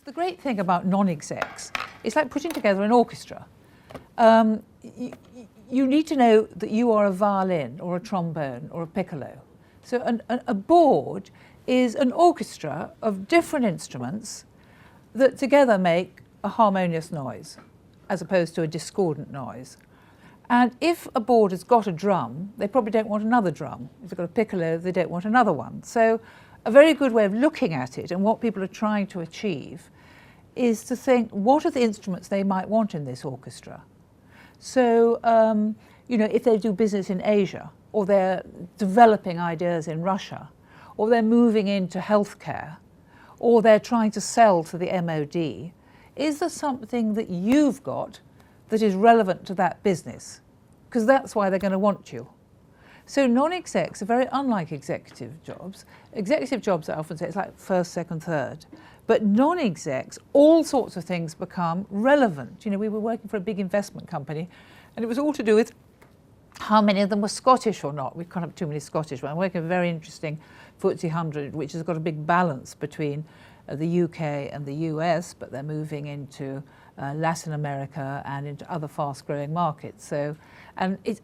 The great thing about non-execs, it's like putting together an orchestra. You need to know that you are a violin or a trombone or a piccolo. So a board is an orchestra of different instruments that together make a harmonious noise, as opposed to a discordant noise. And if a board has got a drum, they probably don't want another drum. If they've got a piccolo, they don't want another one. So a very good way of looking at it and what people are trying to achieve is to think, what are the instruments they might want in this orchestra? So, if they do business in Asia, or they're developing ideas in Russia, or they're moving into healthcare, or they're trying to sell to the MOD, is there something that you've got that is relevant to that business? Because that's why they're going to want you. So non-execs are very unlike executive jobs. Executive jobs, I often say, it's like first, second, third. But non-execs, all sorts of things become relevant. We were working for a big investment company, and it was all to do with how many of them were Scottish or not. We can't have too many Scottish, but I'm working with a very interesting FTSE 100, which has got a big balance between the UK and the US, but they're moving into Latin America and into other fast-growing markets. So,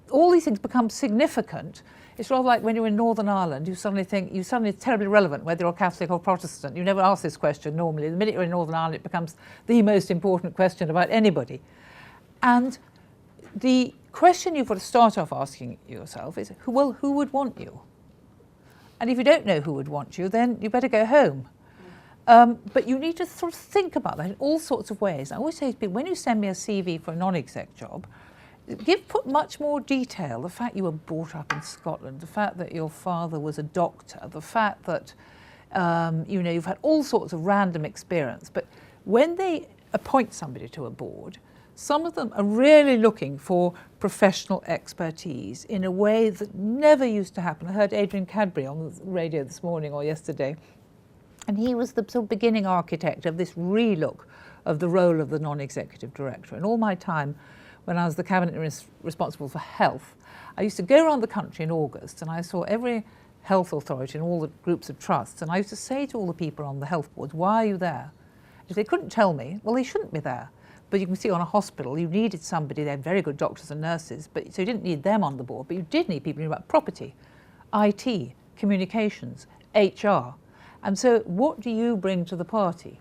all these things become significant. It's rather like when you're in Northern Ireland, you suddenly it's terribly relevant whether you're Catholic or Protestant. You never ask this question normally. The minute you're in Northern Ireland, it becomes the most important question about anybody. And the question you've got to start off asking yourself is, who would want you? And if you don't know who would want you, then you better go home. But you need to sort of think about that in all sorts of ways. I always say to people, when you send me a CV for a non-exec job, put much more detail. The fact you were brought up in Scotland, the fact that your father was a doctor, the fact that you've had all sorts of random experience. But when they appoint somebody to a board, some of them are really looking for professional expertise in a way that never used to happen. I heard Adrian Cadbury on the radio this morning or yesterday, and he was the sort of beginning architect of this relook of the role of the non-executive director. In all my time, when I was the cabinet responsible for health, I used to go around the country in August and I saw every health authority and all the groups of trusts, and I used to say to all the people on the health boards, why are you there? If they couldn't tell me, well, they shouldn't be there. But you can see on a hospital, you needed somebody, they had very good doctors and nurses, so you didn't need them on the board, but you did need people who knew about property, IT, communications, HR. And so what do you bring to the party?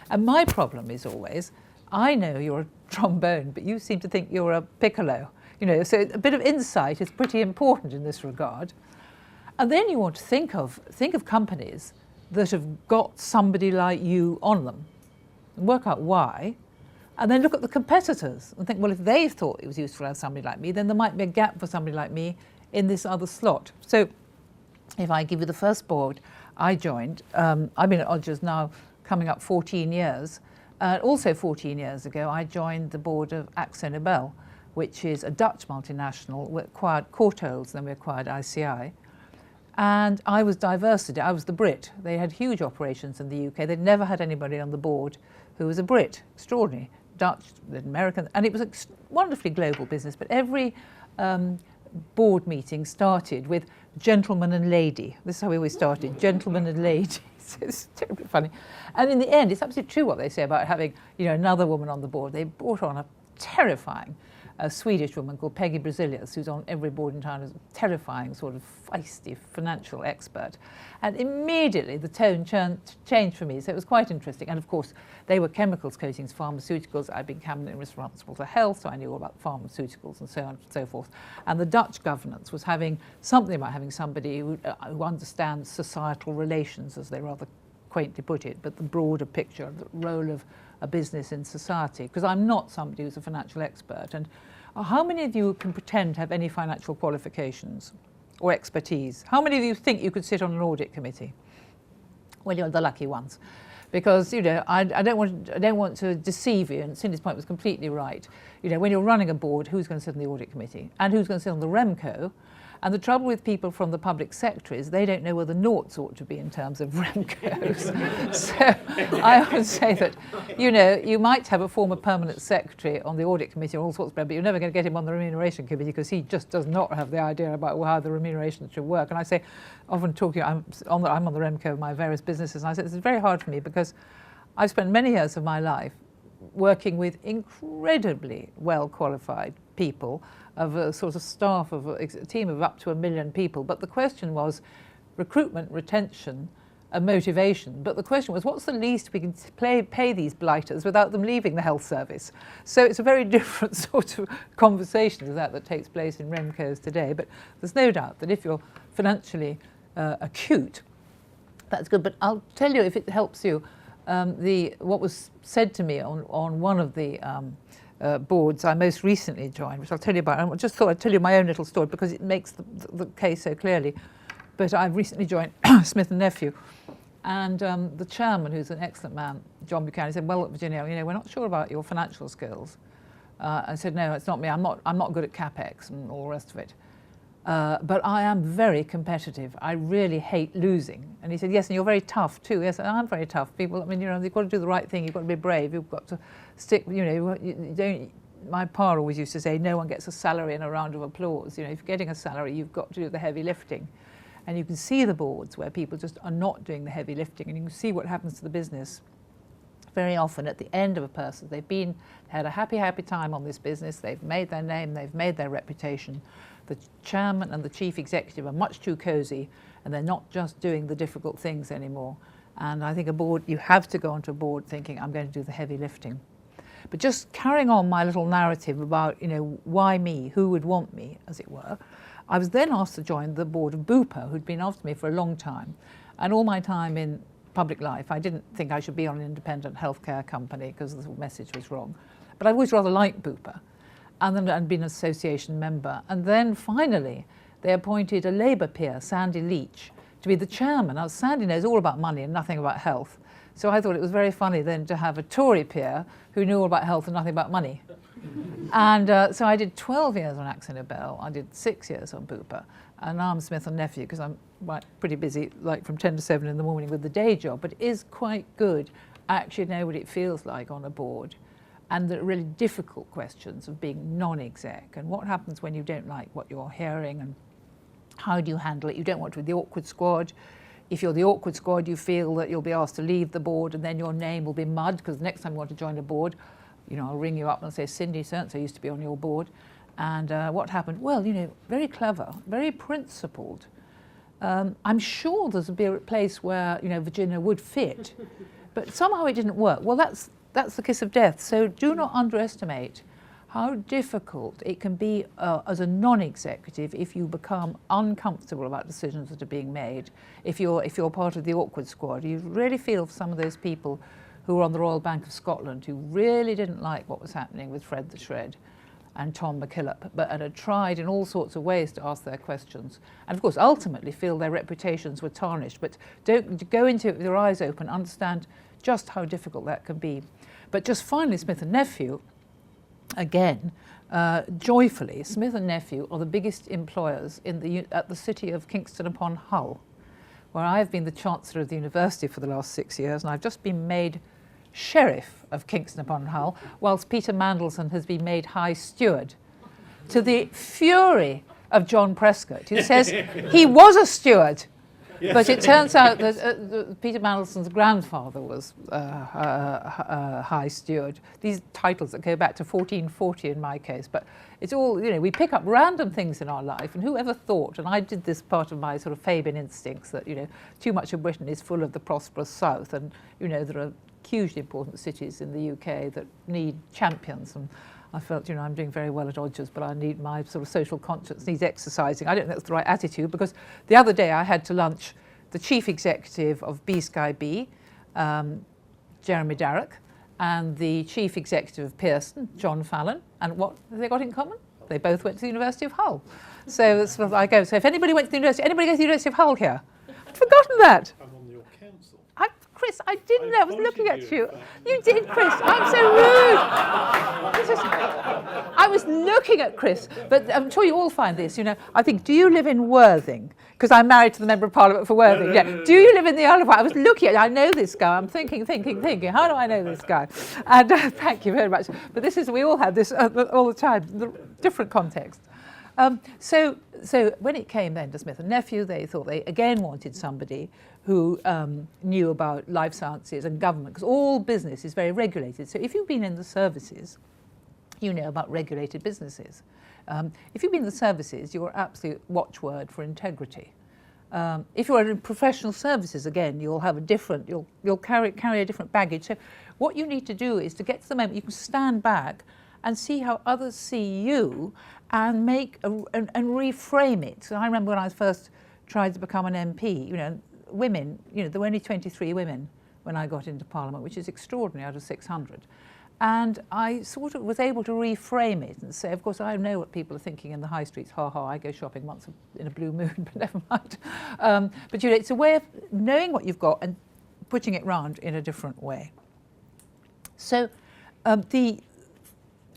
And my problem is always, I know you're a trombone, but you seem to think you're a piccolo. So a bit of insight is pretty important in this regard. And then you want to think of companies that have got somebody like you on them, and work out why, and then look at the competitors and think, well, if they thought it was useful to have somebody like me, then there might be a gap for somebody like me in this other slot. So if I give you the first board I joined, I've been at Odgers now coming up 14 years. Also 14 years ago, I joined the board of AkzoNobel, which is a Dutch multinational. We acquired Courtaulds, then we acquired ICI. And I was diversity, I was the Brit. They had huge operations in the UK. They'd never had anybody on the board who was a Brit. Extraordinary. Dutch, American, and it was a wonderfully global business, but every board meeting started with gentleman and lady. This is how we always started, gentleman and lady. It's terribly funny. And in the end, it's absolutely true what they say about having another woman on the board. They brought on a terrifying Swedish woman called Peggy Brazilius, who's on every board in town, is a terrifying sort of feisty financial expert. And immediately the tone changed for me, so it was quite interesting. And of course, they were chemicals, coatings, pharmaceuticals. I'd been cabinet responsible for health, so I knew all about pharmaceuticals and so on and so forth. And the Dutch governance was having something about having somebody who understands societal relations, as they rather quaintly put it, but the broader picture of the role of a business in society, because I'm not somebody who's a financial expert. And how many of you can pretend to have any financial qualifications or expertise? How many of you think you could sit on an audit committee? Well, you're the lucky ones, because I don't want to deceive you. And Cindy's point was completely right. When you're running a board, who's going to sit on the audit committee and who's going to sit on the RemCo? And the trouble with people from the public sector is they don't know where the noughts ought to be in terms of RemCos. So I would say that, you might have a former permanent secretary on the audit committee or all sorts of stuff, but you're never going to get him on the remuneration committee because he just does not have the idea about how the remuneration should work. And I say, often talking, I'm on the RemCo of my various businesses, and I say, this is very hard for me because I've spent many years of my life working with incredibly well-qualified people, of a sort of staff of a team of up to 1 million people. But the question was recruitment, retention, and motivation. But the question was, what's the least we can pay these blighters without them leaving the health service? So it's a very different sort of conversation to that takes place in Remco's today. But there's no doubt that if you're financially acute, that's good. But I'll tell you, if it helps you, what was said to me on one of the boards I most recently joined, which I'll tell you about. I just thought I'd tell you my own little story because it makes the case so clearly. But I've recently joined Smith & Nephew, and the chairman, who's an excellent man, John Buchanan, said, well, Virginia, we're not sure about your financial skills. I said, no, it's not me. I'm not good at CapEx and all the rest of it. But I am very competitive. I really hate losing. And he said, yes, and you're very tough too. Yes, I'm very tough. People, you've got to do the right thing. You've got to be brave. You've got to stick, you don't, my pa always used to say, no one gets a salary and a round of applause. If you're getting a salary, you've got to do the heavy lifting. And you can see the boards where people just are not doing the heavy lifting, and you can see what happens to the business. Very often at the end of a person, they've had a happy time on this business, they've made their name, they've made their reputation. The chairman and the chief executive are much too cosy, and they're not just doing the difficult things anymore. And I think you have to go onto a board thinking, I'm going to do the heavy lifting. But just carrying on my little narrative about, why me, who would want me, as it were, I was then asked to join the board of Bupa, who'd been after me for a long time. And all my time in public life, I didn't think I should be on an independent healthcare company because the message was wrong. But I always rather liked Bupa, and then I'd been an association member. And then finally, they appointed a Labour peer, Sandy Leach, to be the chairman. Now, Sandy knows all about money and nothing about health. So I thought it was very funny then to have a Tory peer who knew all about health and nothing about money. And so I did 12 years on Akzo Nobel, I did 6 years on Bupa, and now I'm Smith & Nephew because I'm pretty busy, like from 10 to 7 in the morning with the day job. But it is quite good actually know what it feels like on a board, and the really difficult questions of being non-exec, and what happens when you don't like what you're hearing, and how do you handle it. You don't want to be the awkward squad. If you're the awkward squad, you feel that you'll be asked to leave the board, and then your name will be mud, because the next time you want to join a board, I'll ring you up and say, Cindy so-and-so used to be on your board. And what happened? Well, very clever, very principled. I'm sure there's a place where, Virginia would fit, but somehow it didn't work. Well, that's the kiss of death. So do not underestimate how difficult it can be as a non-executive if you become uncomfortable about decisions that are being made. If you're part of the awkward squad, you really feel for some of those people who were on the Royal Bank of Scotland, who really didn't like what was happening with Fred the Shred and Tom McKillop, and had tried in all sorts of ways to ask their questions. And of course, ultimately feel their reputations were tarnished. But don't go into it with your eyes open, understand just how difficult that can be. But just finally, Smith & Nephew, again, joyfully, Smith & Nephew are the biggest employers at the city of Kingston upon Hull, where I've been the Chancellor of the University for the last 6 years, and I've just been made Sheriff of Kingston upon Hull, whilst Peter Mandelson has been made High Steward, to the fury of John Prescott, who says he was a steward, but it turns out that Peter Mandelson's grandfather was High Steward. These titles that go back to 1440 in my case, but it's all, we pick up random things in our life, and whoever thought, and I did this part of my sort of Fabian instincts, that, too much of Britain is full of the prosperous South, and, there are hugely important cities in the UK that need champions, and I felt, I'm doing very well at Odgers, but I need my sort of social conscience needs exercising. I don't think that's the right attitude, because the other day I had to lunch the chief executive of B Sky B, Jeremy Darroch, and the chief executive of Pearson, John Fallon, and what have they got in common? They both went to the University of Hull. So that's what I go. So if anybody went to the university, anybody goes to the University of Hull here? I'd forgotten that. I'm on your council. Chris, I didn't know. I was looking at you. You did, Chris. I'm so rude. I was looking at Chris, but I'm sure you all find this. I think, do you live in Worthing? Because I'm married to the Member of Parliament for Worthing. No. Do you live in the Isle of Wight? I was looking at you. I know this guy. I'm thinking. How do I know this guy? And thank you very much. But we all have this all the time, different context. So when it came then to Smith and Nephew, they thought they again wanted somebody who knew about life sciences and government, because all business is very regulated. So if you've been in the services, you know about regulated businesses. If you've been in the services, you're an absolute watchword for integrity. If you're in professional services, again, you'll have a different, you'll carry a different baggage. So what you need to do is to get to the moment you can stand back and see how others see you and and reframe it. So I remember when I first tried to become an MP, women, there were only 23 women when I got into Parliament, which is extraordinary out of 600. And I sort of was able to reframe it and say, of course, I know what people are thinking in the high streets. Ha ha, I go shopping once in a blue moon, but never mind. But it's a way of knowing what you've got and putting it round in a different way. So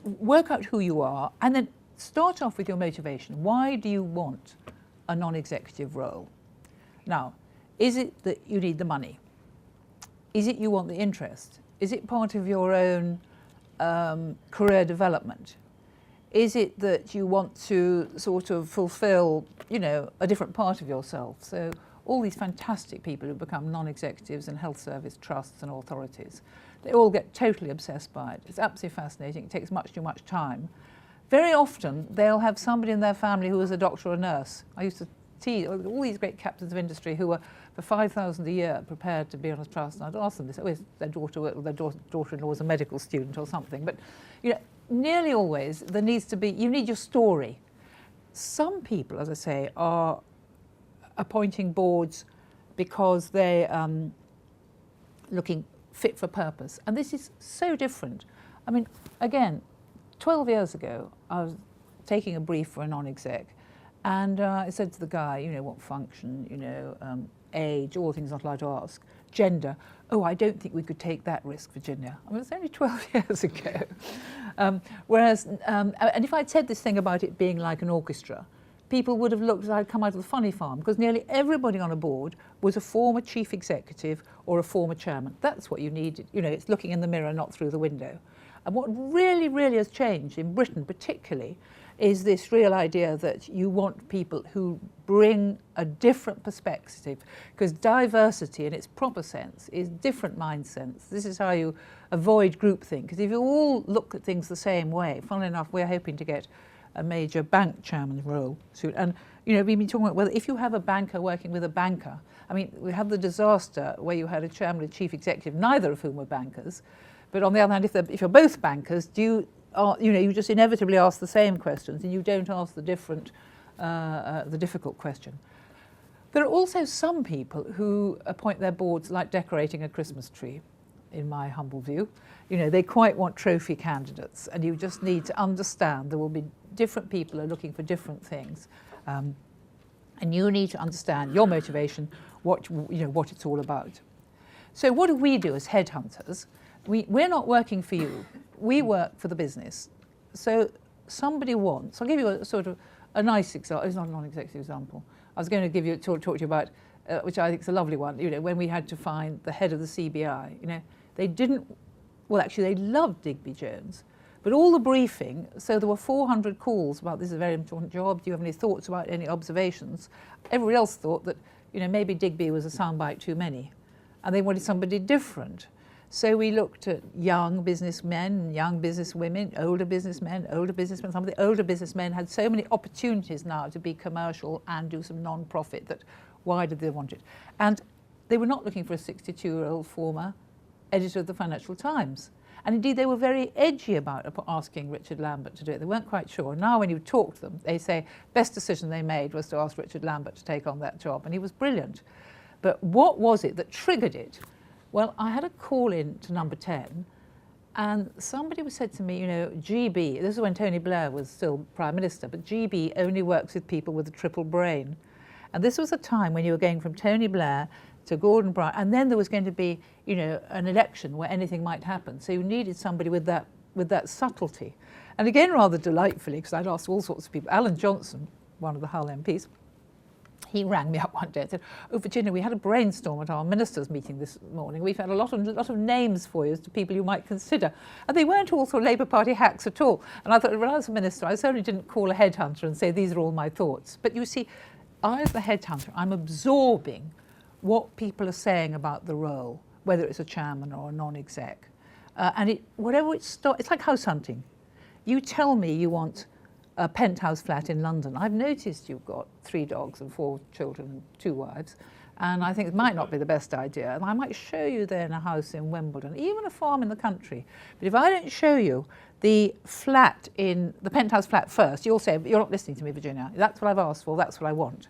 work out who you are and then start off with your motivation. Why do you want a non-executive role? Now, is it that you need the money? Is it you want the interest? Is it part of your own career development? Is it that you want to sort of fulfill, a different part of yourself? So all these fantastic people who become non-executives in health service trusts and authorities, they all get totally obsessed by it. It's absolutely fascinating. It takes much too much time. Very often they'll have somebody in their family who is a doctor or a nurse. I used to tease all these great captains of industry who were for 5,000 a year prepared to be on a trust, and I'd ask them this, their daughter-in-law was a medical student or something, but nearly always there needs to be, you need your story. Some people, as I say, are appointing boards because they're looking fit for purpose, and this is so different. I mean, again, 12 years ago I was taking a brief for a non-exec, and I said to the guy, what function, age, all things not allowed to ask, gender. Oh, I don't think we could take that risk, Virginia. I mean, it's only 12 years ago. And if I'd said this thing about it being like an orchestra, people would have looked as I'd come out of the funny farm, because nearly everybody on a board was a former chief executive or a former chairman. That's what you needed. It's looking in the mirror, not through the window. And what really, really has changed in Britain particularly is this real idea that you want people who bring a different perspective, because diversity in its proper sense is different mindsets. This is how you avoid groupthink, because if you all look at things the same way, funnily enough, we're hoping to get a major bank chairman role soon. And we've been talking about whether if you have a banker working with a banker, I mean, we have the disaster where you had a chairman and chief executive, neither of whom were bankers. But on the other hand, if you're both bankers, you just inevitably ask the same questions and you don't ask the difficult question. There are also some people who appoint their boards like decorating a Christmas tree, in my humble view. They quite want trophy candidates, and you just need to understand there will be different people who are looking for different things. And you need to understand your motivation, what it's all about. So what do we do as headhunters? We're not working for you. We work for the business. So somebody wants, I'll give you a sort of a nice example. It's not a non-executive example. I was going to give you talk to you about, which I think is a lovely one. When we had to find the head of the CBI, they didn't. Well, actually, they loved Digby Jones, but all the briefing. So there were 400 calls about this is a very important job. Do you have any thoughts about any observations? Everybody else thought that maybe Digby was a soundbite too many, and they wanted somebody different. So we looked at young businessmen, young businesswomen, older businessmen, older businessmen. Some of the older businessmen had so many opportunities now to be commercial and do some non-profit that why did they want it? And they were not looking for a 62-year-old former editor of the Financial Times. And indeed, they were very edgy about asking Richard Lambert to do it. They weren't quite sure. Now, when you talk to them, they say best decision they made was to ask Richard Lambert to take on that job. And he was brilliant. But what was it that triggered it? Well, I had a call in to number 10, and somebody said to me, GB, this is when Tony Blair was still Prime Minister, but GB only works with people with a triple brain. And this was a time when you were going from Tony Blair to Gordon Brown, and then there was going to be, an election where anything might happen. So you needed somebody with that subtlety. And again, rather delightfully, because I'd asked all sorts of people, Alan Johnson, one of the Hull MPs, he rang me up one day and said, "Oh, Virginia, we had a brainstorm at our ministers' meeting this morning. We've had a lot of names for you as to people you might consider." And they weren't all sort of Labour Party hacks at all. And I thought, when I was a minister, I certainly didn't call a headhunter and say, "These are all my thoughts." But you see, I, as the headhunter, I'm absorbing what people are saying about the role, whether it's a chairman or a non-exec. And it's like house hunting. You tell me you want a penthouse flat in London. I've noticed you've got 3 dogs and 4 children and 2 wives, and I think it might not be the best idea. And I might show you then a house in Wimbledon, even a farm in the country. But if I don't show you the penthouse flat first, you'll say, "You're not listening to me, Virginia. That's what I've asked for, that's what I want."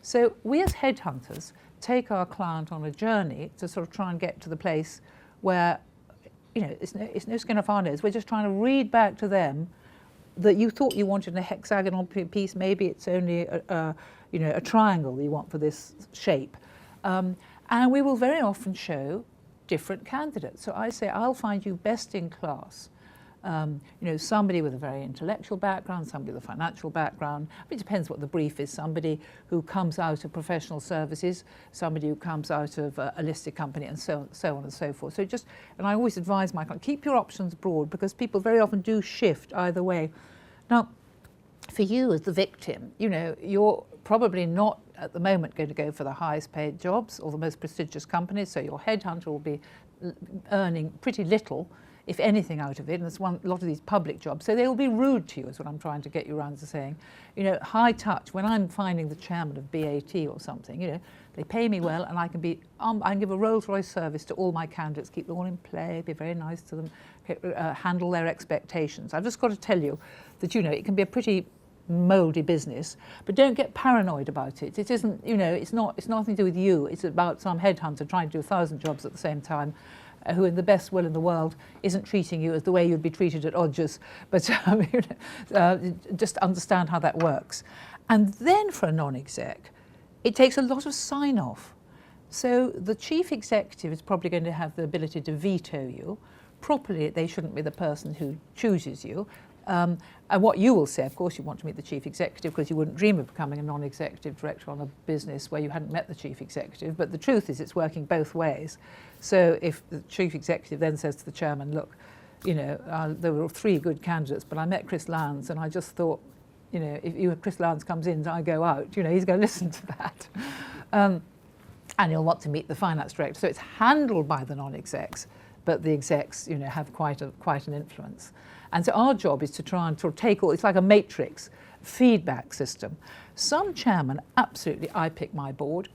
So we as headhunters take our client on a journey to sort of try and get to the place where, it's no skin off our nose. We're just trying to read back to them that you thought you wanted a hexagonal piece, maybe it's only a triangle you want for this shape. And we will very often show different candidates. So I say, I'll find you best in class. Somebody with a very intellectual background, somebody with a financial background. It depends what the brief is. Somebody who comes out of professional services, somebody who comes out of a listed company, and so on and so forth. And I always advise my clients, keep your options broad, because people very often do shift either way. Now, for you as the victim, you're probably not at the moment going to go for the highest paid jobs or the most prestigious companies, so your headhunter will be earning pretty little, if anything, out of it, and there's a lot of these public jobs, so they will be rude to you, is what I'm trying to get you around to saying. High touch, when I'm finding the chairman of BAT or something, they pay me well, and I can give a Rolls-Royce service to all my candidates, keep them all in play, be very nice to them, handle their expectations. I've just got to tell you that, it can be a pretty mouldy business, but don't get paranoid about it. It isn't, it's nothing to do with you. It's about some headhunter trying to do 1,000 jobs at the same time, who in the best will in the world isn't treating you as the way you'd be treated at Odgers, but just understand how that works. And then for a non-exec, it takes a lot of sign-off. So the chief executive is probably going to have the ability to veto you. Properly, they shouldn't be the person who chooses you. And what you will say, of course, you want to meet the chief executive, because you wouldn't dream of becoming a non-executive director on a business where you hadn't met the chief executive. But the truth is, it's working both ways. So if the chief executive then says to the chairman, "Look, there were 3 good candidates, but I met Chris Lowndes, and I just thought, if Chris Lowndes comes in and I go out, he's going to listen to that." And he'll want to meet the finance director. So it's handled by the non-execs, but the execs, have quite an influence. And so our job is to try and sort of take it's like a matrix feedback system. Some chairmen, absolutely, I pick my board.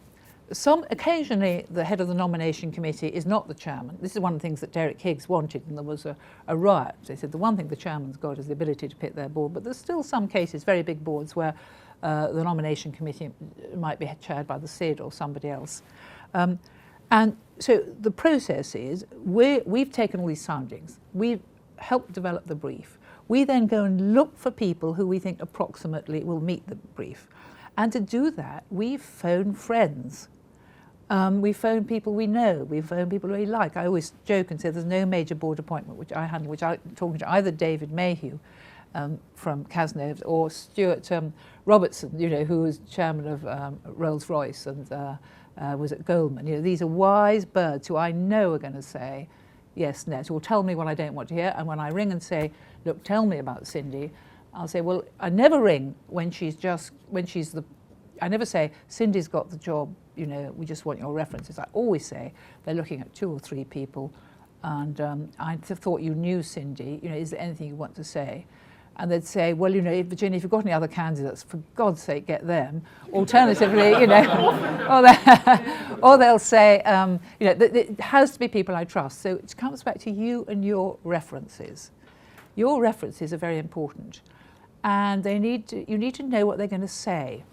Occasionally, the head of the nomination committee is not the chairman. This is one of the things that Derek Higgs wanted, and there was a riot. They said the one thing the chairman's got is the ability to pick their board, but there's still some cases, very big boards, where the nomination committee might be chaired by the SID or somebody else. And so the process is, we've taken all these soundings. We've helped develop the brief. We then go and look for people who we think approximately will meet the brief. And to do that, we phone friends. We phone people we know. We phone people we like. I always joke and say there's no major board appointment which I handle, which I'm talking to either David Mayhew from Cazenove or Stuart Robertson, who was chairman of Rolls-Royce and was at Goldman. These are wise birds who I know are going to say, "Yes, Ned," will tell me what I don't want to hear. And when I ring and say, "Look, tell me about Cindy," I'll say, "Well, I never ring I never say, "Cindy's got the job, we just want your references." I always say, they're looking at 2 or 3 people, and I thought you knew Cindy, is there anything you want to say? And they'd say, "Well, Virginia, if you've got any other candidates, for God's sake, get them." Alternatively, or they'll say, it has to be people I trust. So it comes back to you and your references. Your references are very important, and you need to know what they're going to say.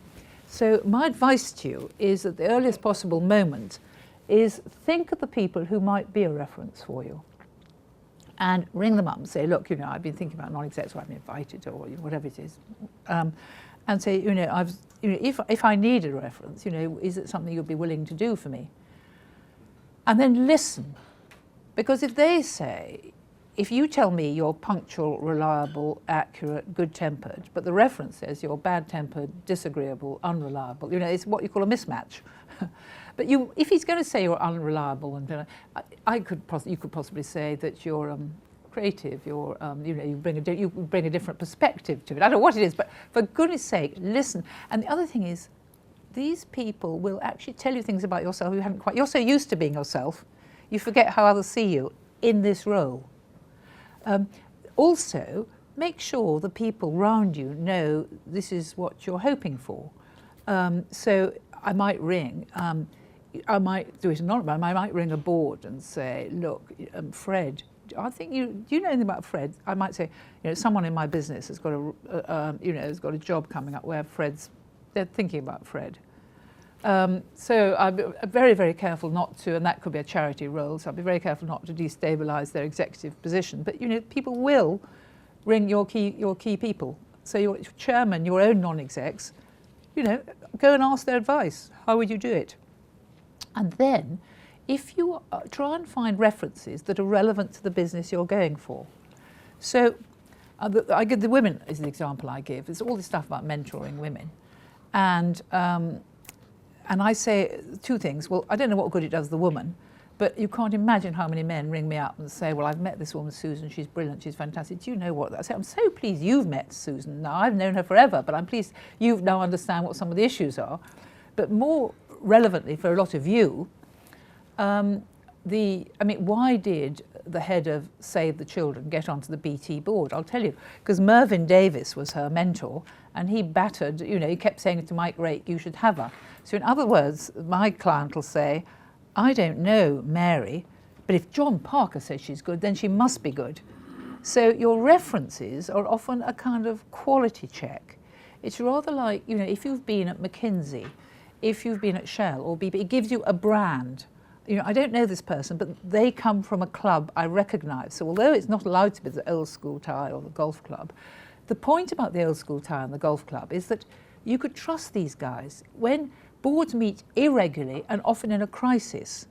So my advice to you is, at the earliest possible moment, is think of the people who might be a reference for you. And ring them up and say, "Look, I've been thinking about non-execs, or I've been invited, or whatever it is," and say, if I need a reference, is it something you'd be willing to do for me? And then listen, because if they say, if you tell me you're punctual, reliable, accurate, good-tempered, but the reference says you're bad-tempered, disagreeable, unreliable, you know, it's what you call a mismatch. But if he's going to say you're unreliable, and you could possibly say that you're creative, you're, you know, you bring a different perspective to it. I don't know what it is, but for goodness sake, listen. And the other thing is, these people will actually tell you things about yourself you haven't quite. You're so used to being yourself, you forget how others see you in this role. Also, make sure the people around you know this is what you're hoping for. So I might ring. I might do it anonymous. I might ring a board and say, look, Fred, I think do you know anything about Fred? I might say, you know, someone in my business has got has got a job coming up where they're thinking about Fred. So I'd be very, very careful not to, and that could be a charity role, so I'd be very careful not to destabilise their executive position. But, you know, people will ring your key people. So your chairman, your own non-execs, you know, go and ask their advice. How would you do it? And then, if you try and find references that are relevant to the business you're going for. So I give the women is the example I give. There's all this stuff about mentoring women. And I say two things. Well, I don't know what good it does the woman, but you can't imagine how many men ring me up and say, well, I've met this woman, Susan, she's brilliant, she's fantastic. Do you know what? I say, I'm so pleased you've met Susan. Now, I've known her forever, but I'm pleased you now understand what some of the issues are. But more relevantly for a lot of you, why did the head of Save the Children get onto the BT board? I'll tell you, because Mervyn Davis was her mentor, and he battered, you know, he kept saying to Mike Rake, you should have her. So in other words, my client will say, I don't know Mary, but if John Parker says she's good, then she must be good. So your references are often a kind of quality check. It's rather like, you know, if you've been at McKinsey, if you've been at Shell or BP, it gives you a brand. You know, I don't know this person, but they come from a club I recognise. So although it's not allowed to be the old school tie or the golf club, the point about the old school tie and the golf club is that you could trust these guys when boards meet irregularly and often in a crisis.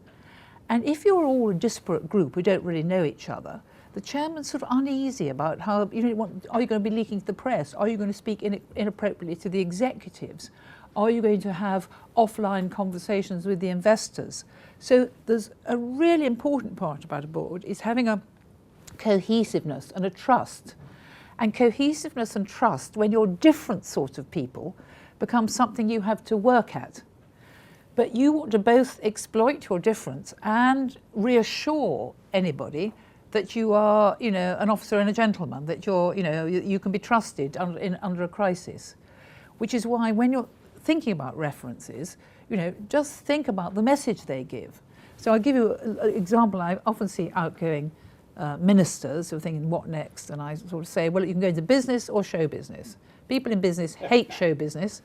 And if you're all a disparate group who don't really know each other, the chairman's sort of uneasy about how, you know, are you going to be leaking to the press? Are you going to speak inappropriately to the executives? Are you going to have offline conversations with the investors? So there's a really important part about a board is having a cohesiveness and a trust. And cohesiveness and trust, when you're different sorts of people, becomes something you have to work at. But you want to both exploit your difference and reassure anybody that you are, you know, an officer and a gentleman, that you're, you know, you can be trusted under a crisis. Which is why when you're thinking about references, you know, just think about the message they give. So I'll give you an example. I often see outgoing ministers who are thinking, what next? And I sort of say, well, you can go into business or show business. People in business hate show business.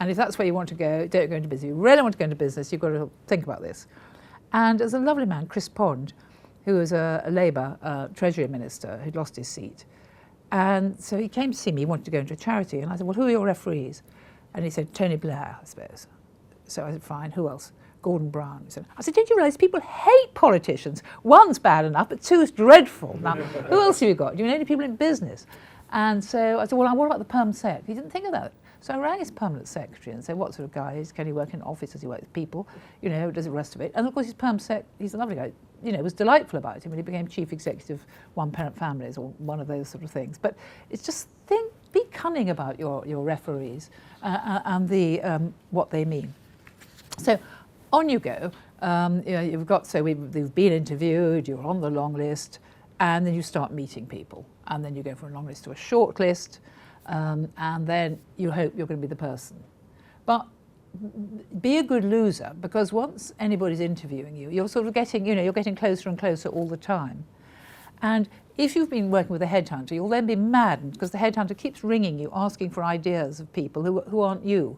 And if that's where you want to go, don't go into business. If you really want to go into business, you've got to think about this. And there's a lovely man, Chris Pond, who was a Labour Treasury Minister who'd lost his seat. And so he came to see me, he wanted to go into a charity. And I said, well, who are your referees? And he said, Tony Blair, I suppose. So I said, fine, who else? Gordon Brown. I said, did you realise people hate politicians? One's bad enough, but two is dreadful. Now, who else have you got? Do you know any people in business? And so I said, well, what about the perm sec? He didn't think of that. So I rang his permanent secretary and said, what sort of guy is? Can he work in an office? Does he work with people? You know, does the rest of it? And of course, his perm sec, he's a lovely guy. You know, it was delightful about him when he became chief executive of one-parent families or one of those sort of things. But it's just be cunning about your referees and what they mean. So on you go. You know, you've got, so they've been interviewed, you're on the long list, and then you start meeting people. And then you go from a long list to a short list, and then you hope you're going to be the person. But be a good loser, because once anybody's interviewing you, you're sort of getting, you know, you're getting closer and closer all the time. And if you've been working with a headhunter, you'll then be maddened because the headhunter keeps ringing you, asking for ideas of people who aren't you.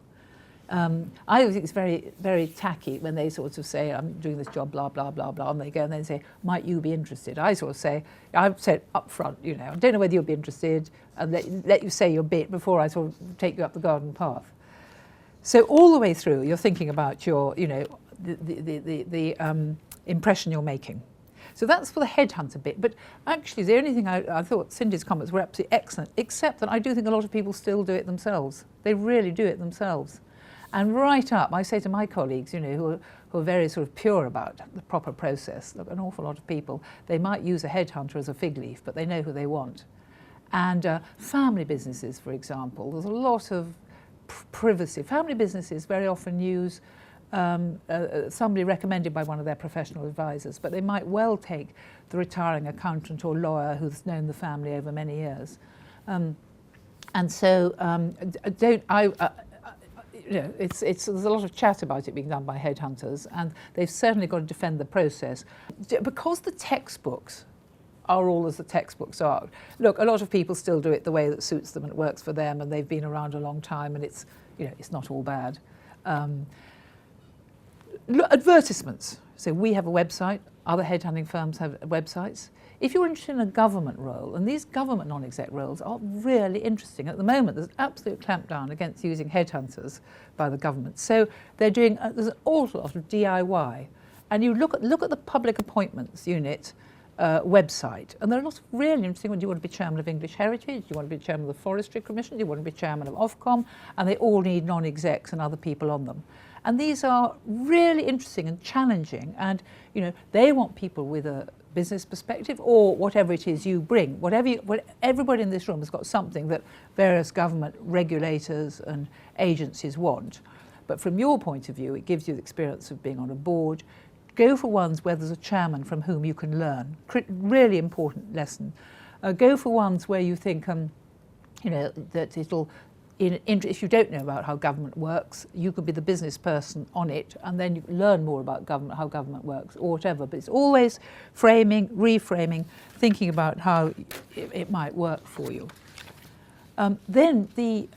I think it's very, very tacky when they sort of say, I'm doing this job, blah, blah, blah, blah, and they go and then say, might you be interested? I sort of say, I've said up front, you know, I don't know whether you'll be interested, and let you say your bit before I sort of take you up the garden path. So all the way through, you're thinking about your, you know, the impression you're making. So that's for the headhunter bit. But actually, the only thing I thought Cindy's comments were absolutely excellent, except that I do think a lot of people still do it themselves. They really do it themselves. And right up, I say to my colleagues, who are very sort of pure about the proper process, look, an awful lot of people, they might use a headhunter as a fig leaf, but they know who they want. And family businesses, for example, there's a lot of privacy. Family businesses very often use somebody recommended by one of their professional advisors, but they might well take the retiring accountant or lawyer who's known the family over many years. And so there's a lot of chat about it being done by headhunters, and they've certainly got to defend the process. Because the textbooks are all as the textbooks are. Look, a lot of people still do it the way that suits them and it works for them, and they've been around a long time, and it's not all bad. Advertisements. So we have a website, other headhunting firms have websites. If you're interested in a government role, and these government non-exec roles are really interesting. At the moment, there's absolute clampdown against using headhunters by the government. So they're doing, there's an awful lot of DIY. And you look at the public appointments unit website, and there are a lot of really interesting ones. Do you want to be chairman of English Heritage? Do you want to be chairman of the Forestry Commission? Do you want to be chairman of Ofcom? And they all need non-execs and other people on them. And these are really interesting and challenging, and they want people with a business perspective or whatever it is you bring. Everybody in this room has got something that various government regulators and agencies want. But from your point of view, it gives you the experience of being on a board. Go for ones where there's a chairman from whom you can learn. Really important lesson. Go for ones where you think, that it'll. If you don't know about how government works, you could be the business person on it, and then you learn more about government, how government works, or whatever. But it's always framing, reframing, thinking about how it might work for you. Then the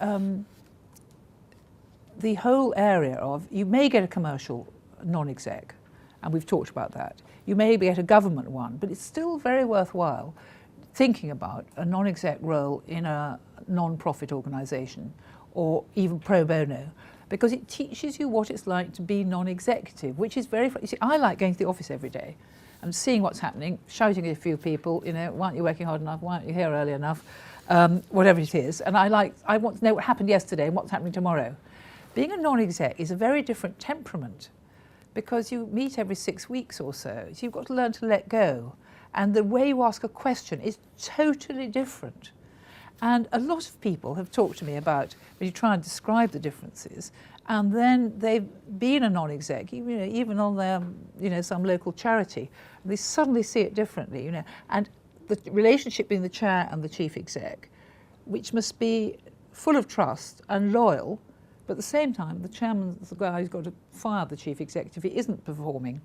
whole area of, you may get a commercial non-exec, and we've talked about that. You may get a government one, but it's still very worthwhile thinking about a non-exec role in a non-profit organisation or even pro bono, because it teaches you what it's like to be non-executive, which is very fun. You see, I like going to the office every day and seeing what's happening, shouting at a few people, why aren't you working hard enough, why aren't you here early enough, whatever it is. And I want to know what happened yesterday and what's happening tomorrow. Being a non-exec is a very different temperament, because you meet every 6 weeks or so you've got to learn to let go. And the way you ask a question is totally different. And a lot of people have talked to me about, when you try and describe the differences, and then they've been a non-exec, even on their, some local charity, and they suddenly see it differently, And the relationship between the chair and the chief exec, which must be full of trust and loyal, but at the same time, the chairman's the guy who's got to fire the chief executive if he isn't performing.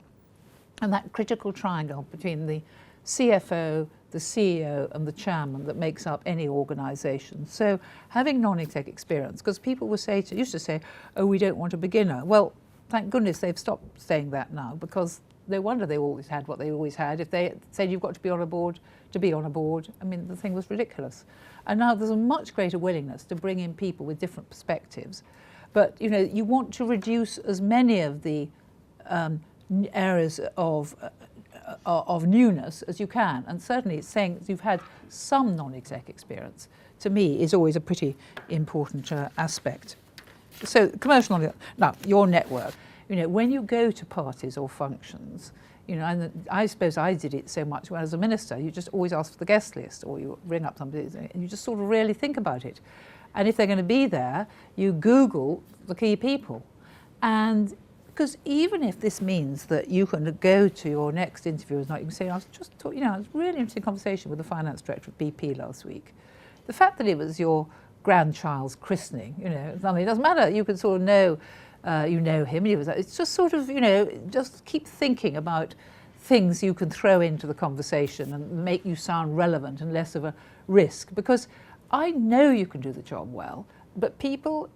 And that critical triangle between the CFO, the CEO and the chairman that makes up any organisation. So having non-exec experience, because people used to say, oh, we don't want a beginner. Well, thank goodness they've stopped saying that now, because no wonder they always had what they always had. If they said you've got to be on a board to be on a board, the thing was ridiculous. And now there's a much greater willingness to bring in people with different perspectives. But, you want to reduce as many of the areas of newness as you can, and certainly saying you've had some non-exec experience, to me, is always a pretty important aspect. So commercial non-exec, now your network, when you go to parties or functions, and I suppose I did it so much when I was a minister, you just always ask for the guest list, or you ring up somebody and you just sort of really think about it. And if they're going to be there, you Google the key people. And because even if this means that you can go to your next interview, you can say, I was just talking, it was a really interesting conversation with the finance director of BP last week. The fact that it was your grandchild's christening, it doesn't matter. You can sort of know, him. It's just sort of, just keep thinking about things you can throw into the conversation and make you sound relevant and less of a risk. Because I know you can do the job well, but people,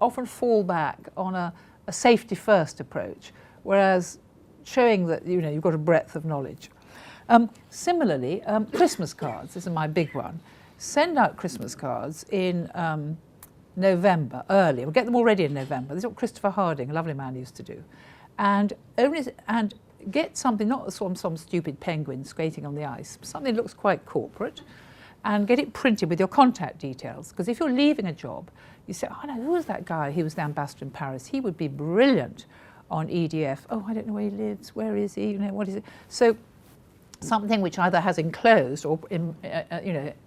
often fall back on a safety first approach, whereas showing that you've got a breadth of knowledge. Similarly, Christmas cards, this is my big one. Send out Christmas cards in November, early. We'll get them all ready in November. This is what Christopher Harding, a lovely man, used to do. And get something, not some stupid penguin skating on the ice, something that looks quite corporate, and get it printed with your contact details. Because if you're leaving a job, you say, oh no, who was that guy? He was the ambassador in Paris. He would be brilliant on EDF. Oh, I don't know where he lives. Where is he? You know, what is it? So something which either has enclosed or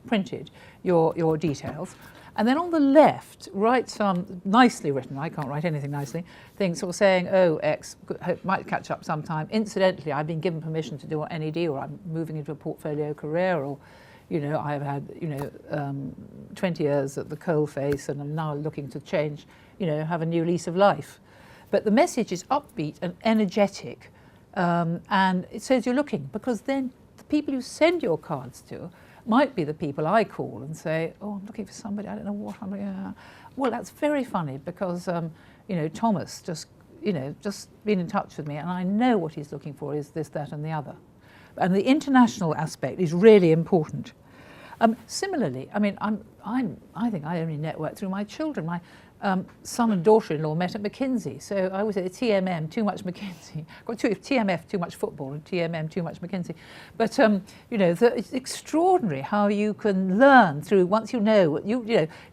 printed your details. And then on the left, write some nicely written, I can't write anything nicely, things sort of saying, oh, X, might catch up sometime. Incidentally, I've been given permission to do an NED, or I'm moving into a portfolio career, or, you know, I've had, 20 years at the coalface and I'm now looking to change, have a new lease of life. But the message is upbeat and energetic, and it says you're looking, because then the people you send your cards to might be the people I call and say, oh, I'm looking for somebody, I don't know what I'm looking at. Well, that's very funny because, Thomas just been in touch with me and I know what he's looking for is this, that and the other. And the international aspect is really important. Similarly, I mean, I think I only network through my children. My son and daughter-in-law met at McKinsey. So I always say TMM, too much McKinsey. Got TMF, too much football, and TMM, too much McKinsey. But, it's extraordinary how you can learn through, once you know,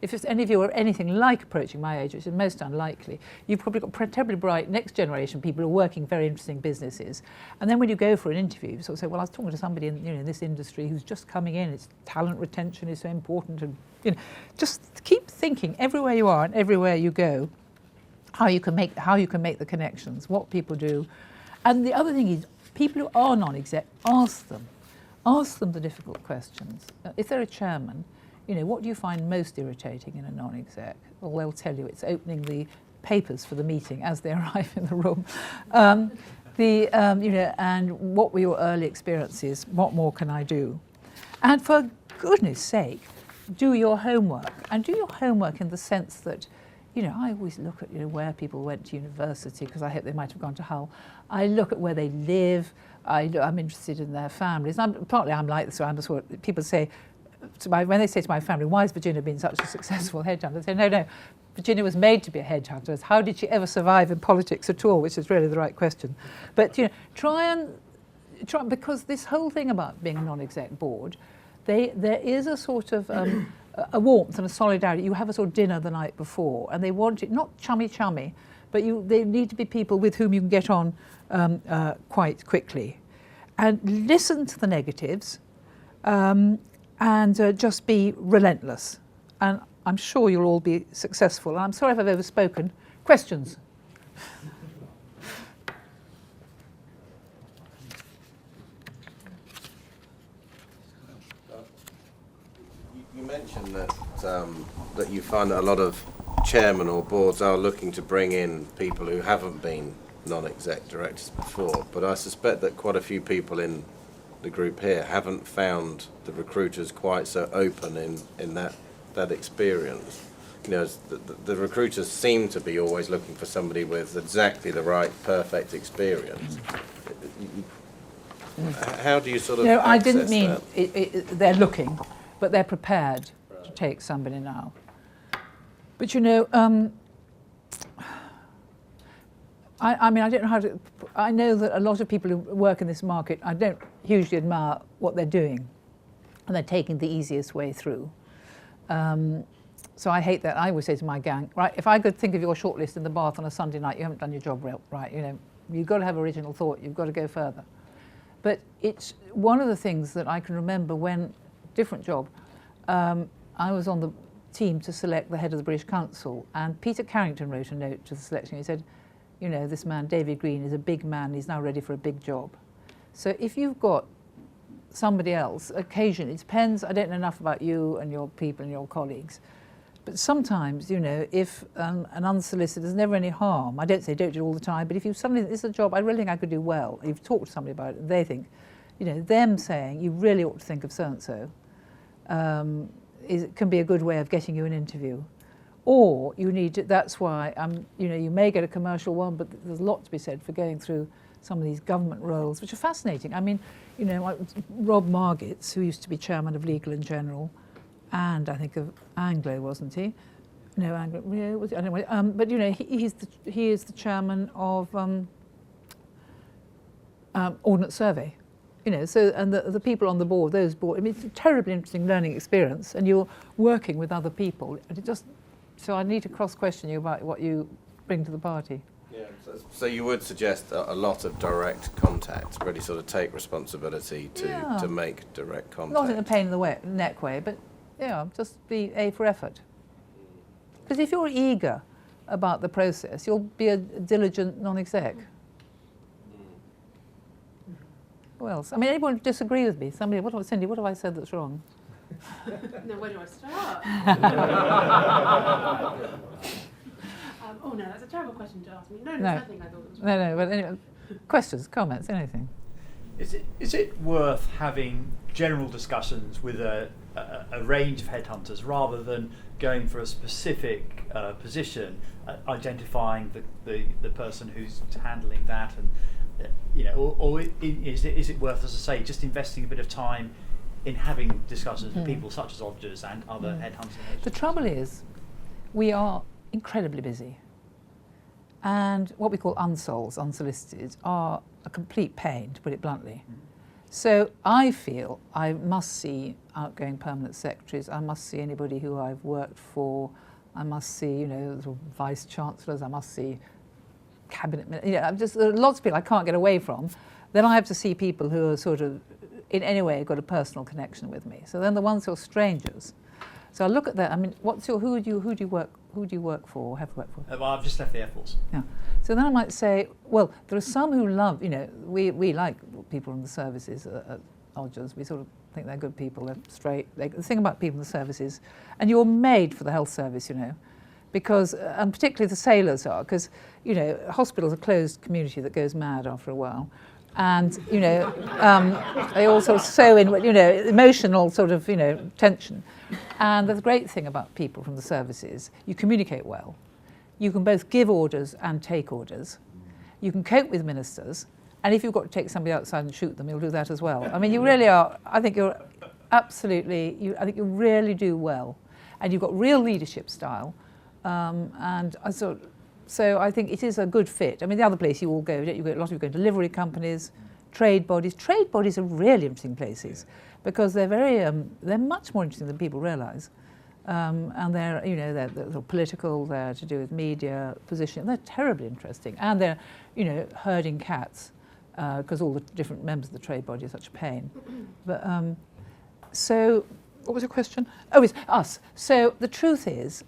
if any of you are anything like approaching my age, which is most unlikely, you've probably got terribly bright next generation people who are working very interesting businesses. And then when you go for an interview, you sort of say, well, I was talking to somebody in this industry who's just coming in, it's talent retention is so important, and just keep thinking everywhere you are and everywhere you go, how you can make the connections, what people do. And the other thing is, people who are non-exec, ask them the difficult questions. If they're a chairman, what do you find most irritating in a non-exec? Well, they'll tell you it's opening the papers for the meeting as they arrive in the room. And what were your early experiences? What more can I do? And for goodness sake, do your homework, and do your homework in the sense that, I always look at where people went to university, because I hope they might have gone to Hull. I look at where they live. I'm interested in their families. And I'm like this. So I'm the sort. People say, when they say to my family, "Why has Virginia been such a successful headhunter?" They say, "No. Virginia was made to be a headhunter. How did she ever survive in politics at all?" Which is really the right question. But try because this whole thing about being a non-exec board. There is a sort of a warmth and a solidarity. You have a sort of dinner the night before, and they want it not chummy, but they need to be people with whom you can get on quite quickly, and listen to the negatives, and just be relentless. And I'm sure you'll all be successful. And I'm sorry if I've overspoken. Questions? You mentioned that you find that a lot of chairmen or boards are looking to bring in people who haven't been non-exec directors before, but I suspect that quite a few people in the group here haven't found the recruiters quite so open in that experience. The recruiters seem to be always looking for somebody with exactly the right, perfect experience. How do you sort of I didn't mean that? They're looking, but they're prepared to take somebody now. But I mean, I don't know how to. I know that a lot of people who work in this market, I don't hugely admire what they're doing, and they're taking the easiest way through. So I hate that. I always say to my gang, right, if I could think of your shortlist in the bath on a Sunday night, you haven't done your job right. You've got to have original thought. You've got to go further. But it's one of the things that I can remember when, different job, I was on the team to select the head of the British Council, and Peter Carrington wrote a note to the selection. He said, this man, David Green, is a big man. He's now ready for a big job. So if you've got somebody else, occasionally, it depends, I don't know enough about you and your people and your colleagues, but sometimes, if an unsolicited, there's never any harm. I don't say don't do it all the time, but if you suddenly, this is a job I really think I could do well, you've talked to somebody about it, and they think, them saying, you really ought to think of so-and-so, can be a good way of getting you an interview. Or you need to, that's why, you may get a commercial one, but there's a lot to be said for going through some of these government roles, which are fascinating. I mean, like Rob Margits, who used to be chairman of Legal and General, and I think of Anglo, wasn't he? No, Anglo, was it? I don't know. But he is the chairman of ordnance survey. You know, so and the people on the board, those board. I mean, it's a terribly interesting learning experience, and you're working with other people. And it just so I need to cross-question you about what you bring to the party. Yeah. So you would suggest a lot of direct contact, really sort of take responsibility to make direct contact. Not in a pain in the neck way, but yeah, just be A for effort. Because if you're eager about the process, you'll be a diligent non-exec. Who else? I mean, anyone disagree with me? Somebody, Cindy, what have I said that's wrong? No, where do I start? Oh no, that's a terrible question to ask me. No, there's nothing I thought was wrong. No, but anyway, questions, comments, anything? Is it worth having general discussions with a range of headhunters rather than going for a specific position, identifying the person who's handling that, and or is it worth, as I say, just investing a bit of time in having discussions with people such as Odgers and other headhunting agencies? The trouble is, we are incredibly busy, and what we call unsols, unsolicited, are a complete pain, to put it bluntly. So I feel I must see outgoing permanent secretaries, I must see anybody who I've worked for, I must see, the vice chancellors, I must see cabinet, lots of people I can't get away from. Then I have to see people who are sort of, in any way, got a personal connection with me. So then the ones who are strangers. So I look at that. I mean, who do you work for or have worked for? Well, I've just left the Air Force. Yeah. So then I might say, well, there are some who love, we like people in the services at Odgers. We sort of think they're good people, they're straight. The thing about people in the services, and you're made for the health service, because, and particularly the sailors are, because, hospitals are a closed community that goes mad after a while. And, they all sort of sow in, emotional sort of, tension. And the great thing about people from the services, you communicate well. You can both give orders and take orders. You can cope with ministers. And if you've got to take somebody outside and shoot them, you'll do that as well. I mean, you really are, I think you're absolutely, I think you really do well. And you've got real leadership style. So I think it is a good fit. I mean, the other place you all go, a lot of you go to delivery companies, trade bodies. Trade bodies are really interesting places because they're they're much more interesting than people realise. And they're, they're sort of political, they're to do with media position. They're terribly interesting. And they're, herding cats because all the different members of the trade body are such a pain. But so, what was your question? Oh, it's us. So the truth is,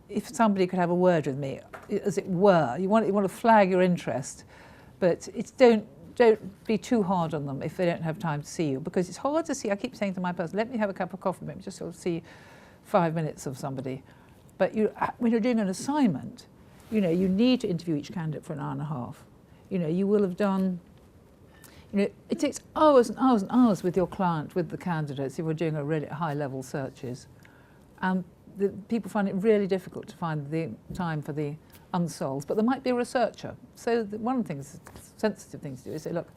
if somebody could have a word with me, as it were, you want to flag your interest, but don't be too hard on them if they don't have time to see you, because it's hard to see. I keep saying to my person, let me have a cup of coffee, maybe just sort of see 5 minutes of somebody. But when you're doing an assignment, you need to interview each candidate for an hour and a half. You will have done, it takes hours and hours and hours with your client, with the candidates, if we're doing a really high-level searches. The people find it really difficult to find the time for the unsolved, but there might be a researcher. So one of the things, sensitive things to do is say, look,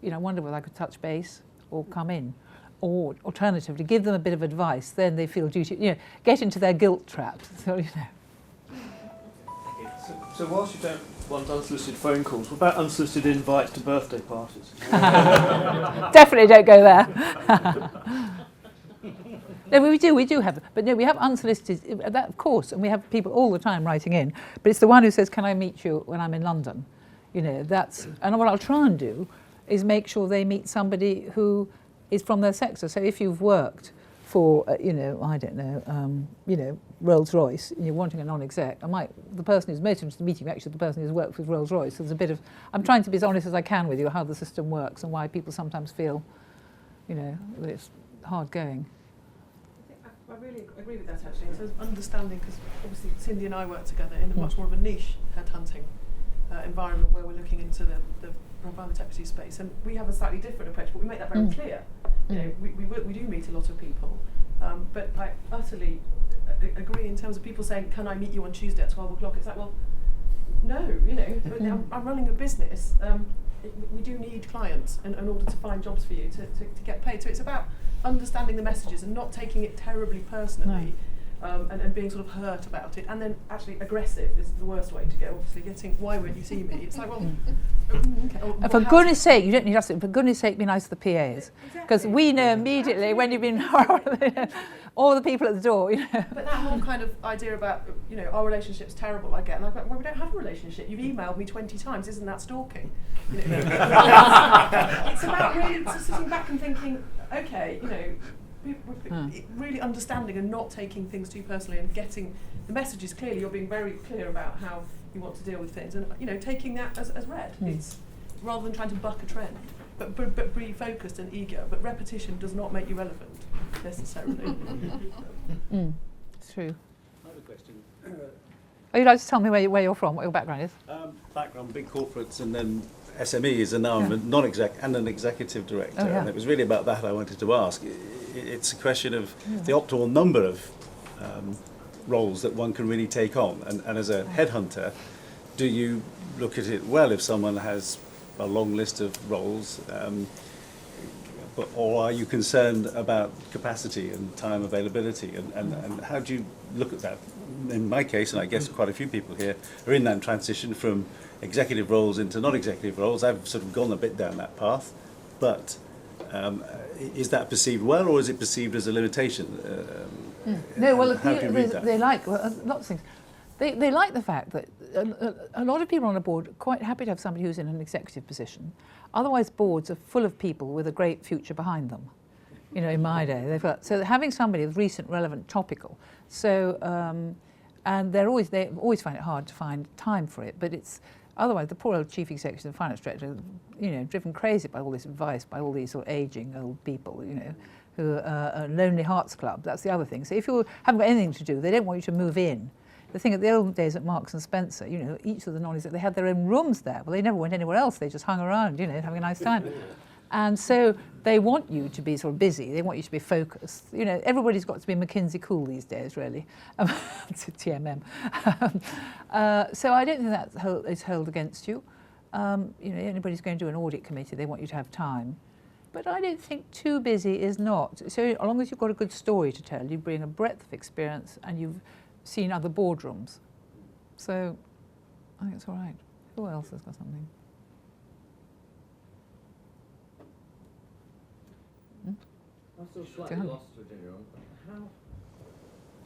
I wonder whether I could touch base or come in. Or alternatively, give them a bit of advice, then they feel duty, get into their guilt trap. So, So whilst you don't want unsolicited phone calls, what about unsolicited invites to birthday parties? Definitely don't go there. No, we do have, but no, we have unsolicited, that of course, and we have people all the time writing in, but it's the one who says, can I meet you when I'm in London? And what I'll try and do is make sure they meet somebody who is from their sector. So if you've worked for, Rolls-Royce, and you're wanting a non-exec, the person who's most interested in meeting you, actually the person who's worked with Rolls-Royce. So there's a bit of, I'm trying to be as honest as I can with you how the system works and why people sometimes feel, that it's hard going. I really agree with that, actually. So understanding, because obviously Cindy and I work together in a much more of a niche headhunting environment where we're looking into the private equity space, and we have a slightly different approach, but we make that very clear. We do meet a lot of people, but I utterly agree in terms of people saying, can I meet you on Tuesday at 12 o'clock? It's like, well, no, I'm running a business. We do need clients in order to find jobs for you to get paid. So it's about understanding the messages and not taking it terribly personally. and being sort of hurt about it, and then actually aggressive is the worst way to go. Obviously, getting why won't you see me? It's like, well, okay. And for goodness sake, you don't need us to, for goodness sake, be nice to the PAs. Because we know immediately when you've been all the people at the door, you know. But that whole kind of idea about, you know, our relationship's terrible, I get, and I'm like, well, we don't have a relationship. You've emailed me 20 times, isn't that stalking? You know, it's about really sitting back and thinking, okay, you know, really understanding and not taking things too personally, and getting the messages clearly. You're being very clear about how you want to deal with things, and, you know, taking that as read. It's rather than trying to buck a trend, but be focused and eager. But repetition does not make you relevant necessarily. It's true. I have a question. Oh, you'd like to tell me where you're from, what your background is? Background, big corporates and then SMEs, and now I'm a non-exec and an executive director. Oh, yeah. And it was really about that I wanted to ask. It's a question of the optimal number of roles that one can really take on. And as a headhunter, do you look at it well if someone has a long list of roles, or are you concerned about capacity and time availability? And how do you look at that? In my case, and I guess quite a few people here are in that transition from executive roles into non-executive roles. I've sort of gone a bit down that path, but is that perceived well, or is it perceived as a limitation? No, well, how do you read that? they like lots of things. They like the fact that a lot of people on a board are quite happy to have somebody who's in an executive position. Otherwise, boards are full of people with a great future behind them. You know, in my day, they've got, so having somebody with recent, relevant, topical. So, and they always find it hard to find time for it. But it's otherwise the poor old chief executive and finance director, you know, driven crazy by all this advice, by all these sort of aging old people, you know, who are a Lonely Hearts Club. That's the other thing. So if you haven't got anything to do, they don't want you to move in. The thing at the old days at Marks and Spencer, you know, each of the non-exec, they had their own rooms there. Well, they never went anywhere else. They just hung around, you know, having a nice time. And so they want you to be sort of busy. They want you to be focused. You know, everybody's got to be McKinsey cool these days, really. TMM. So I don't think that is held against you. You know, anybody's going to do an audit committee, they want you to have time. But I don't think too busy is not. So as long as you've got a good story to tell, you bring a breadth of experience and you've seen other boardrooms. So I think it's all right. Who else has got something? I'm still slightly lost, Virginia. How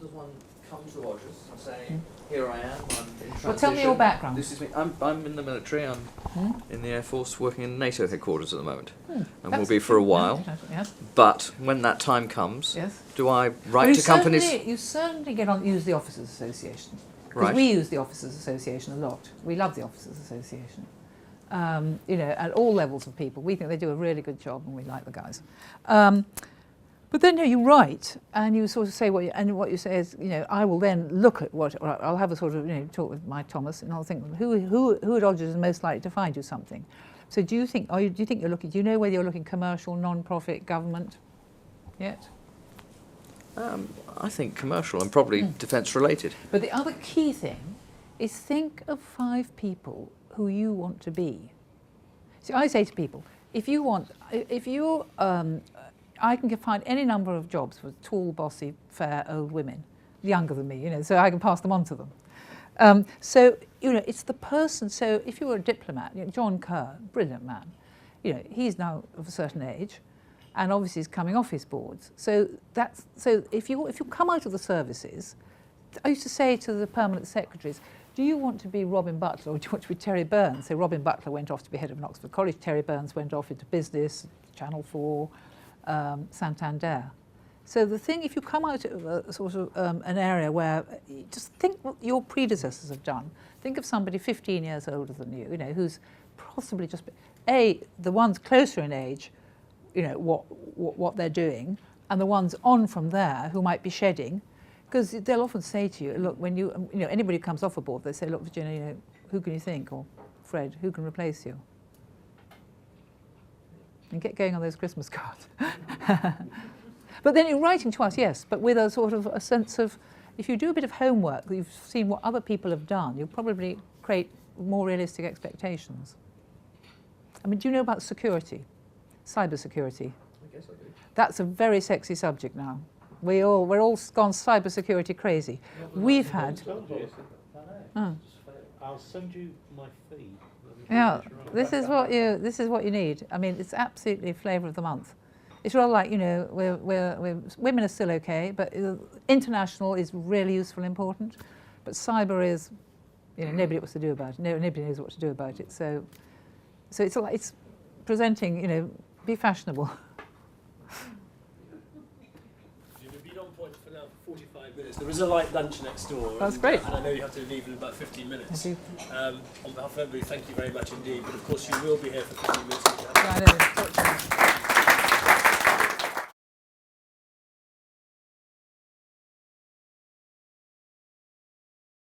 does one come to Rogers and say, here I am, I'm in transition? Well, tell me your background. This is me. I'm in the military. I'm in the Air Force working in NATO headquarters at the moment. And will be for a while. Yes. But when that time comes, Yes. do I write to companies? You certainly use the Officers Association. Because Right. we use the Officers Association a lot. We love the Officers Association. You know, at all levels of people. We think they do a really good job and we like the guys. But then you write and you sort of say what you say is, you know, I will then look at what, I'll have a sort of, you know, talk with my Thomas and I'll think, who at Rogers is most likely to find you something? So do you think you're looking, do you know whether you're looking commercial, non-profit, government yet? I think commercial and probably defence related. But the other key thing is think of 5 people who you want to be. So I say to people, I can find any number of jobs for tall, bossy, fair, old women, younger than me, you know, so I can pass them on to them. So, you know, it's the person. So if you were a diplomat, you know, John Kerr, brilliant man, you know, he's now of a certain age, and obviously he's coming off his boards. So if you come out of the services, I used to say to the permanent secretaries, do you want to be Robin Butler or do you want to be Terry Burns? So Robin Butler went off to be head of Oxford College, Terry Burns went off into business, Channel 4, Santander. So the thing, if you come out of a sort of an area where, just think what your predecessors have done. Think of somebody 15 years older than you know, who's possibly just, the ones closer in age, you know, what they're doing, and the ones on from there who might be shedding, because they'll often say to you, look, when you know, anybody who comes off a board, they say, look, Virginia, you know, who can you think, or Fred, who can replace you? And get going on those Christmas cards. But then you're writing to us, yes, but with a sort of a sense of, if you do a bit of homework, you've seen what other people have done, you'll probably create more realistic expectations. I mean, do you know about security? Cyber security? I guess I do. That's a very sexy subject now. we're all gone cybersecurity crazy. We've had. I'll send you my feed. Yeah, this is what you need. I mean, it's absolutely flavour of the month. It's rather like, you know, women are still okay, but international is really useful and important. But cyber is, you know, nobody wants to do about it. Nobody knows what to do about it. So it's presenting, you know, be fashionable. You've been on point for now for 45 minutes. There is a light lunch next door. That's great. And I know you have to leave in about 15 minutes. Thank you. On behalf of everybody, thank you very much indeed. But of course, you will be here for 15 minutes.